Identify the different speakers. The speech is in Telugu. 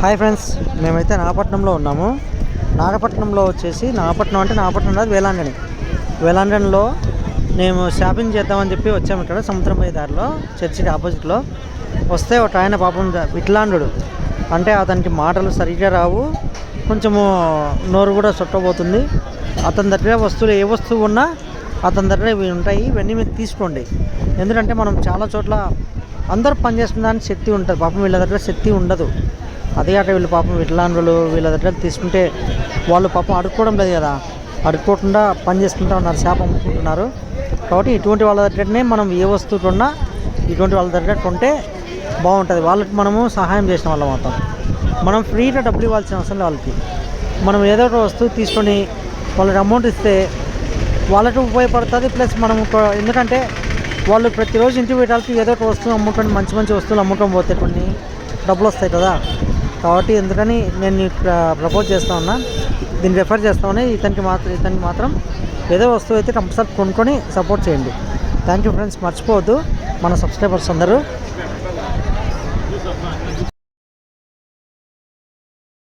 Speaker 1: హాయ్ ఫ్రెండ్స్, మేమైతే నాగపట్నంలో ఉన్నాము. నాగపట్నంలో వచ్చేసి నాగపట్నం కాదు, వేలాంగణిలో మేము షాపింగ్ చేద్దామని చెప్పి వచ్చాము. ఇక్కడ సముద్రం పోయే దారిలో చర్చికి ఆపోజిట్లో వస్తే ఒక ఆయన పాపం వికలాంగుడు, అంటే అతనికి మాటలు సరిగ్గా రావు, కొంచెము నోరు కూడా చుట్టబోతుంది. అతని దగ్గర వస్తువులు ఏ వస్తువు ఉన్నా అతని దగ్గర ఇవి ఉంటాయి, ఇవన్నీ మీరు తీసుకోండి. ఎందుకంటే మనం చాలా చోట్ల అందరూ పనిచేస్తున్న దానికి శక్తి ఉంటుంది, పాపం వీళ్ళ దగ్గర శక్తి ఉండదు. అదే కాక వీళ్ళు పాపం వికలాంగులు, వీళ్ళ దగ్గర తీసుకుంటే వాళ్ళు పాపం అడుక్కోవడం లేదు కదా, అడుక్కోకుండా పని చేసుకుంటూ ఉన్నారు, చేప అమ్ముకుంటున్నారు. కాబట్టి ఇటువంటి వాళ్ళ దగ్గరనే మనం ఏ వస్తువు కొన్నా ఇటువంటి వాళ్ళ దగ్గర కొంటే బాగుంటుంది. వాళ్ళకి మనము సహాయం చేసిన వాళ్ళం అవుతాం. మనం ఫ్రీగా డబ్బులు ఇవ్వాల్సిన అవసరం లేదు వాళ్ళకి. మనం ఏదో ఒక వస్తువు తీసుకొని వాళ్ళకి అమౌంట్ ఇస్తే వాళ్ళకి ఉపయోగపడుతుంది. ప్లస్ మనం ఎందుకంటే వాళ్ళు ప్రతిరోజు ఇంటికి పెట్టాలి, ఏదో ఒక వస్తువు అమ్ముకొని మంచి మంచి వస్తువులు అమ్ముకొని పోతే కొన్ని డబ్బులు వస్తాయి కదా. కాబట్టి ఎందుకని నేను ప్రపోజ్ చేస్తూ ఉన్నా, దీన్ని రెఫర్ చేస్తా ఉన్నా. ఇతనికి మాత్రం ఏదో వస్తువు అయితే కంపల్సరీ కొనుక్కొని సపోర్ట్ చేయండి. Thank you friends. మర్చిపోవద్దు మన సబ్స్క్రైబర్స్ అందరూ.